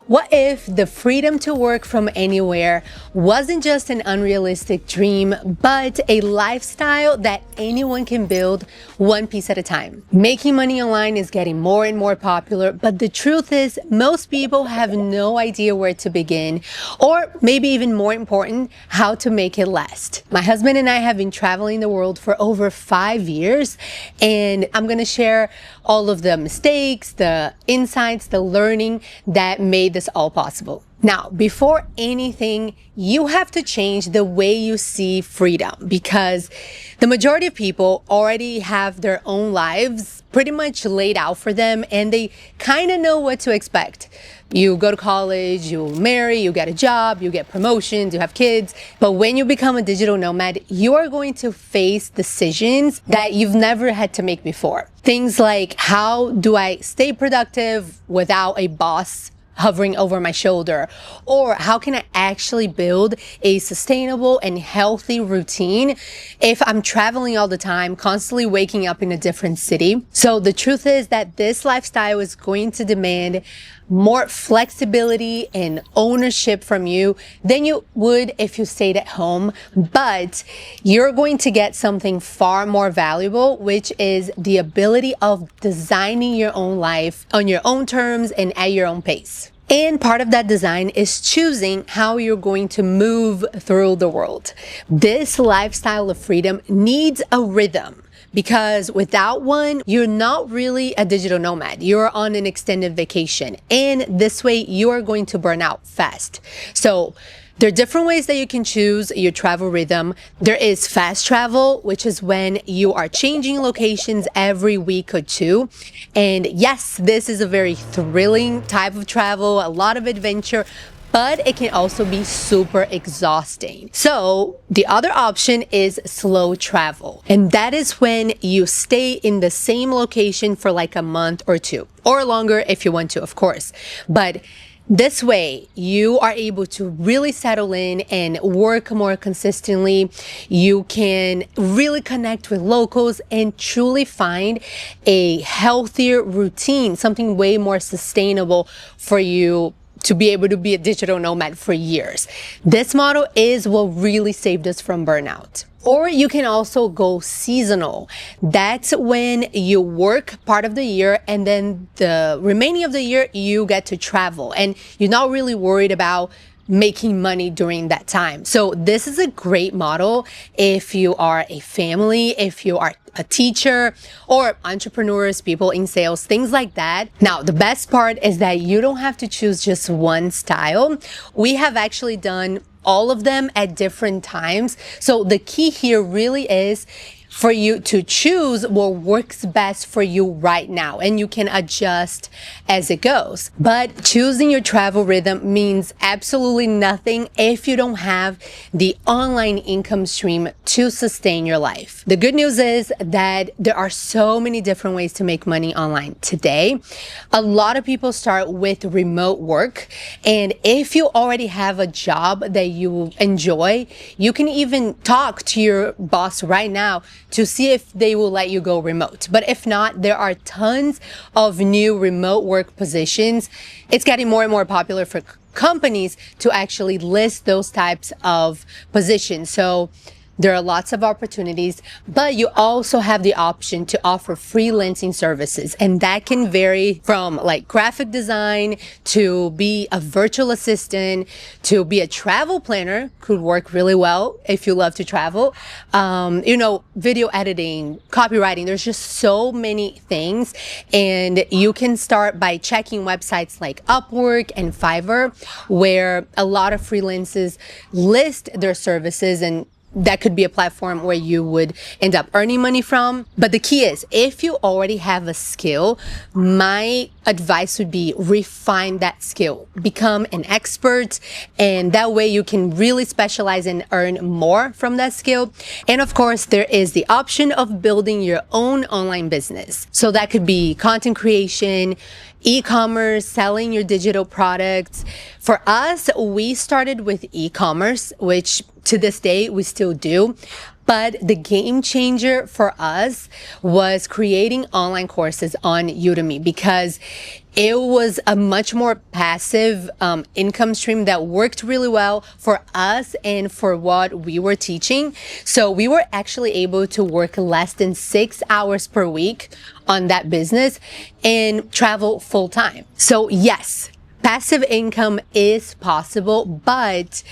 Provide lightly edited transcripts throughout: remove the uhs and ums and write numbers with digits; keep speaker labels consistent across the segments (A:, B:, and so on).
A: What if the freedom to work from anywhere wasn't just an unrealistic dream, but a lifestyle that anyone can build one piece at a time? Making money online is getting more and more popular, but the truth is most people have no idea where to begin, or maybe even more important, how to make it last. My husband and I have been traveling the world for over 5 years, and I'm gonna share all of the mistakes, the insights, the learning that made this all possible. Now, before anything, you have to change the way you see freedom, because the majority of people already have their own lives pretty much laid out for them, and they kind of know what to expect. You go to college, you marry, you get a job, you get promotions, you have kids. But when you become a digital nomad, you are going to face decisions that you've never had to make before. Things like, how do I stay productive without a boss hovering over my shoulder? Or how can I actually build a sustainable and healthy routine if I'm traveling all the time, constantly waking up in a different city? So the truth is that this lifestyle is going to demand more flexibility and ownership from you than you would if you stayed at home, but you're going to get something far more valuable, which is the ability of designing your own life on your own terms and at your own pace. And part of that design is choosing how you're going to move through the world. This lifestyle of freedom needs a rhythm, because without one, you're not really a digital nomad. You're on an extended vacation, and this way you are going to burn out fast. So there are different ways that you can choose your travel rhythm. There is fast travel, which is when you are changing locations every week or two. And yes, this is a very thrilling type of travel, a lot of adventure, but it can also be super exhausting. So the other option is slow travel. And that is when you stay in the same location for like a month or two, or longer if you want to, of course. But this way, you are able to really settle in and work more consistently. You can really connect with locals and truly find a healthier routine, something way more sustainable for you to be able to be a digital nomad for years. This model is what really saved us from burnout. Or you can also go seasonal. That's when you work part of the year, and then the remaining of the year you get to travel, and you're not really worried about making money during that time. So this is a great model if you are a family, if you are a teacher, or entrepreneurs, people in sales, things like that. Now, the best part is that you don't have to choose just one style. We have actually done all of them at different times. So the key here really is for you to choose what works best for you right now, and you can adjust as it goes. But choosing your travel rhythm means absolutely nothing if you don't have the online income stream to sustain your life. The good news is that there are so many different ways to make money online today. A lot of people start with remote work, and if you already have a job that you enjoy, you can even talk to your boss right now to see if they will let you go remote. But if not, there are tons of new remote work positions. It's getting more and more popular for companies to actually list those types of positions. So there are lots of opportunities, but you also have the option to offer freelancing services. And that can vary from like graphic design to be a virtual assistant to be a travel planner, could work really well if you love to travel. Video editing, copywriting, there's just so many things. And you can start by checking websites like Upwork and Fiverr, where a lot of freelancers list their services, and that could be a platform where you would end up earning money from. But the key is, if you already have a skill, my advice would be refine that skill, become an expert, and that way you can really specialize and earn more from that skill. And of course, there is the option of building your own online business. So that could be content creation, e-commerce, selling your digital products. For us, we started with e-commerce, which to this day we still do. But the game changer for us was creating online courses on Udemy, because It was a much more passive income stream that worked really well for us and for what we were teaching. So we were actually able to work less than 6 hours per week on that business and travel full time. So yes, passive income is possible, but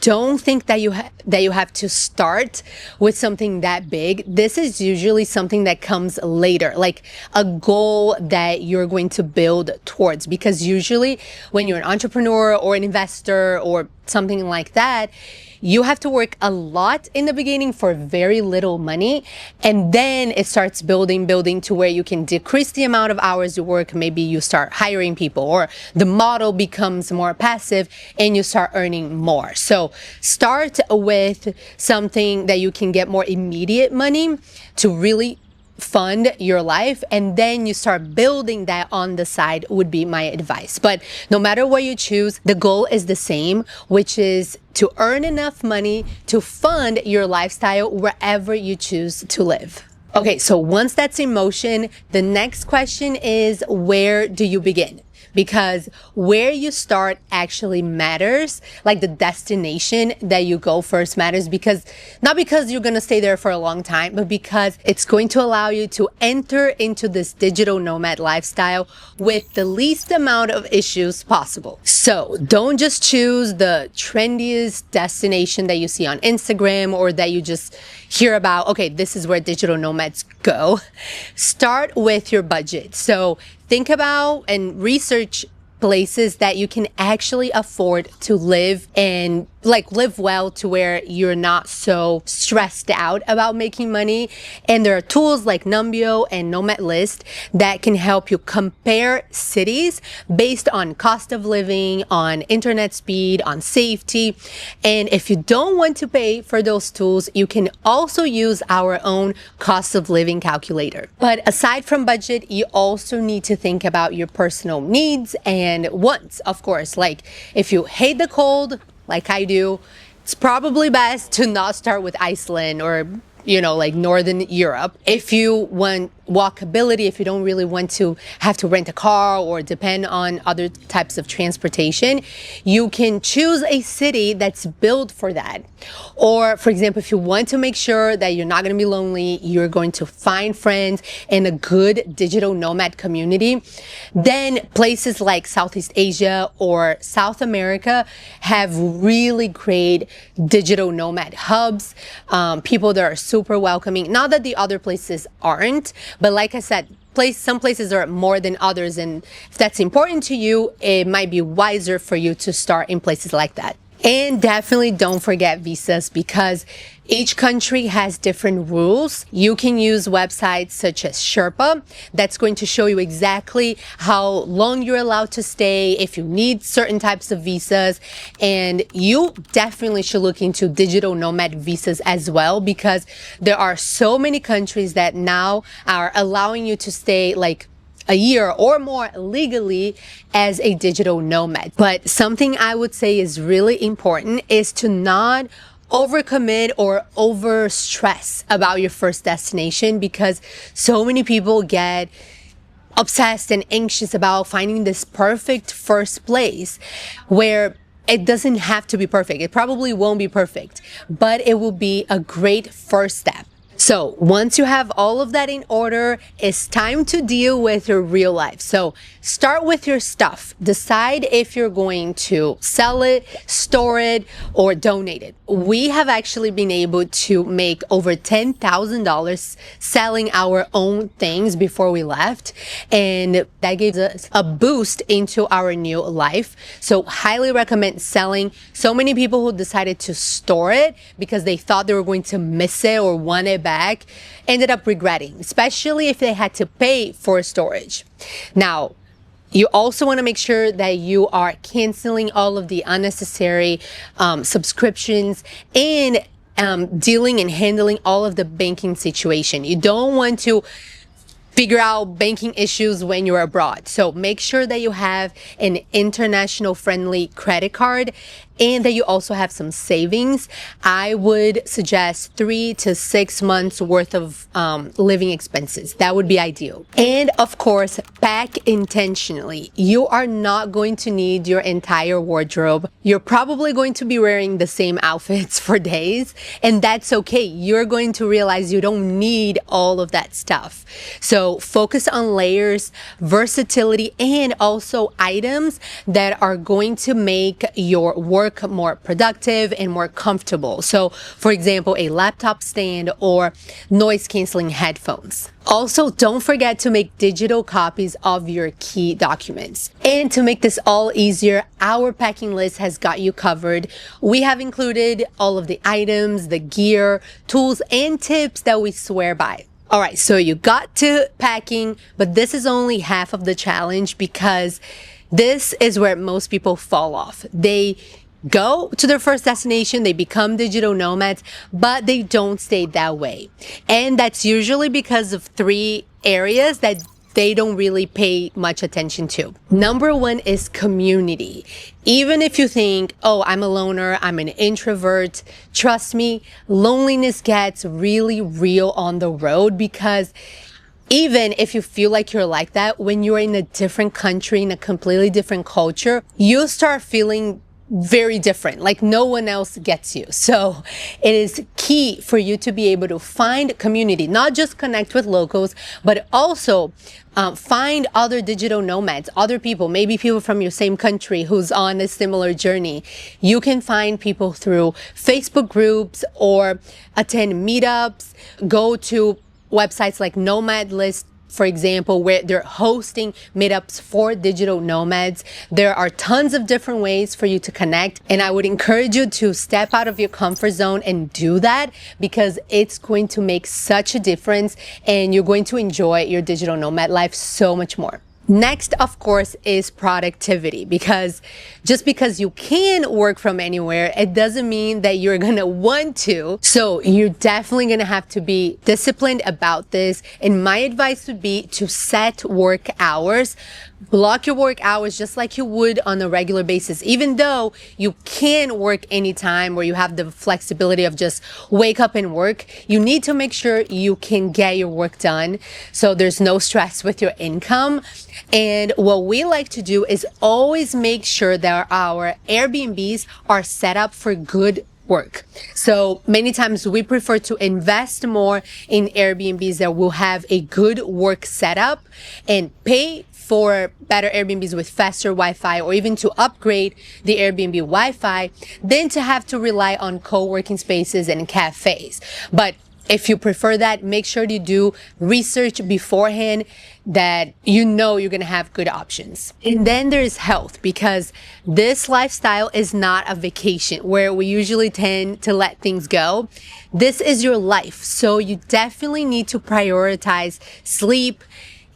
A: don't think that you have to start with something that big. This is usually something that comes later, like a goal that you're going to build towards. Because usually when you're an entrepreneur or an investor or something like that, you have to work a lot in the beginning for very little money, and then it starts building to where you can decrease the amount of hours you work. Maybe you start hiring people, or the model becomes more passive and you start earning more. So start with something that you can get more immediate money to really fund your life, and then you start building that on the side, would be my advice. But no matter what you choose, the goal is the same, which is to earn enough money to fund your lifestyle wherever you choose to live. Okay, so once that's in motion, the next question is, where do you begin? Because where you start actually matters. Like the destination that you go first matters, because not because you're going to stay there for a long time, but because it's going to allow you to enter into this digital nomad lifestyle with the least amount of issues possible. So don't just choose the trendiest destination that you see on Instagram or that you just hear about. Okay, this is where digital nomads go. Start with your budget. So think about and research places that you can actually afford to live, and live well to where you're not so stressed out about making money. And there are tools like Numbeo and Nomad List that can help you compare cities based on cost of living, on internet speed, on safety. And if you don't want to pay for those tools, you can also use our own cost of living calculator. But aside from budget, you also need to think about your personal needs and wants, of course. Like if you hate the cold, like I do, it's probably best to not start with Iceland or, like Northern Europe. If you want walkability, if you don't really want to have to rent a car or depend on other types of transportation, you can choose a city that's built for that. Or, for example, if you want to make sure that you're not going to be lonely, you're going to find friends in a good digital nomad community, then places like Southeast Asia or South America have really great digital nomad hubs, people that are super welcoming. Not that the other places aren't, but like I said, some places are more than others, and if that's important to you, it might be wiser for you to start in places like that. And definitely don't forget visas, because each country has different rules. You can use websites such as Sherpa that's going to show you exactly how long you're allowed to stay, if you need certain types of visas. And you definitely should look into digital nomad visas as well, because there are so many countries that now are allowing you to stay like a year or more legally as a digital nomad. But something I would say is really important is to not overcommit or over stress about your first destination, because so many people get obsessed and anxious about finding this perfect first place, where it doesn't have to be perfect. It probably won't be perfect, but it will be a great first step. So once you have all of that in order, it's time to deal with your real life. So start with your stuff. Decide if you're going to sell it, store it, or donate it. We have actually been able to make over $10,000 selling our own things before we left, and that gave us a boost into our new life. So highly recommend selling. So many people who decided to store it because they thought they were going to miss it or want it back ended up regretting, especially if they had to pay for storage. Now, you also want to make sure that you are canceling all of the unnecessary subscriptions and dealing and handling all of the banking situation. You don't want to figure out banking issues when you're abroad. So make sure that you have an international friendly credit card and that you also have some savings, I would suggest 3 to 6 months worth of living expenses. That would be ideal. And of course, pack intentionally. You are not going to need your entire wardrobe. You're probably going to be wearing the same outfits for days, and that's okay. You're going to realize you don't need all of that stuff. So focus on layers, versatility, and also items that are going to make your work more productive and more comfortable. So for example, a laptop stand or noise canceling headphones. Also, don't forget to make digital copies of your key documents. And to make this all easier, our packing list has got you covered. We have included all of the items, the gear, tools, and tips that we swear by. All right, so you got to packing, but this is only half of the challenge because this is where most people fall off. They go to their first destination, they become digital nomads, but they don't stay that way. And that's usually because of 3 areas that they don't really pay much attention to. Number 1 is community. Even if you think, oh, I'm a loner, I'm an introvert, trust me, loneliness gets really real on the road, because even if you feel like you're like that, when you're in a different country, in a completely different culture, you start feeling very different, like no one else gets you. So it is key for you to be able to find community, not just connect with locals, but also find other digital nomads, other people, maybe people from your same country who's on a similar journey. You can find people through Facebook groups or attend meetups, go to websites like Nomad List, for example, where they're hosting meetups for digital nomads. There are tons of different ways for you to connect, and I would encourage you to step out of your comfort zone and do that, because it's going to make such a difference and you're going to enjoy your digital nomad life so much more. Next, of course, is productivity, because just because you can work from anywhere, it doesn't mean that you're gonna want to. So you're definitely gonna have to be disciplined about this. And my advice would be to set work hours. Block your work hours just like you would on a regular basis. Even though you can work anytime, or you have the flexibility of just wake up and work, you need to make sure you can get your work done so there's no stress with your income. And what we like to do is always make sure that our Airbnbs are set up for good work. So many times we prefer to invest more in Airbnbs that will have a good work setup and pay for better Airbnbs with faster Wi-Fi, or even to upgrade the Airbnb Wi-Fi, than to have to rely on co-working spaces and cafes. But if you prefer that, make sure you do research beforehand that you know you're going to have good options. And then there's health, because this lifestyle is not a vacation where we usually tend to let things go. This is your life. So you definitely need to prioritize sleep,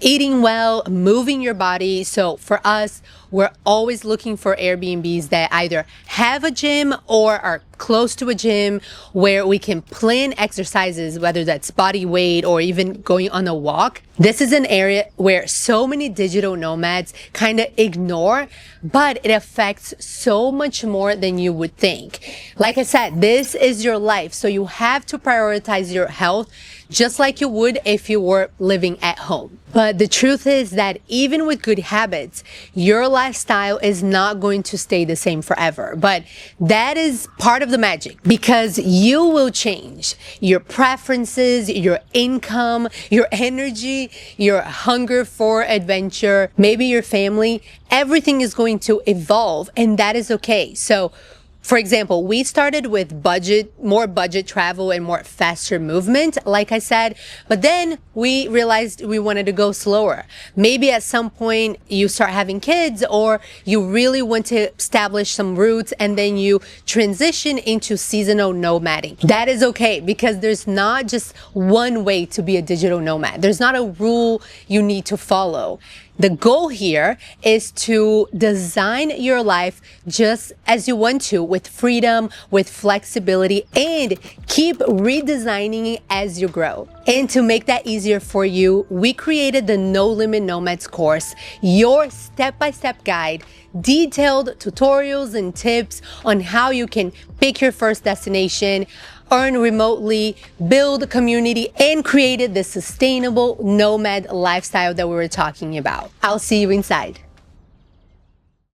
A: eating well, moving your body. So for us, we're always looking for Airbnbs that either have a gym or are close to a gym, where we can plan exercises, whether that's body weight or even going on a walk. This is an area where so many digital nomads kind of ignore, but it affects so much more than you would think. Like I said, this is your life, so you have to prioritize your health just like you would if you were living at home. But the truth is that even with good habits, your lifestyle is not going to stay the same forever. But that is part of the magic, because you will change. Your preferences, your income, your energy, your hunger for adventure, maybe your family, everything is going to evolve, and that is okay. So for example, we started with more budget travel and more faster movement, like I said, but then we realized we wanted to go slower. Maybe at some point you start having kids, or you really want to establish some roots, and then you transition into seasonal nomading. That is okay, because there's not just one way to be a digital nomad. There's not a rule you need to follow. The goal here is to design your life just as you want to, with freedom, with flexibility, and keep redesigning it as you grow. And to make that easier for you, we created the No Limit Nomads course, your step-by-step guide, detailed tutorials and tips on how you can pick your first destination, earn remotely, build a community, and created the sustainable nomad lifestyle that we were talking about. I'll see you inside.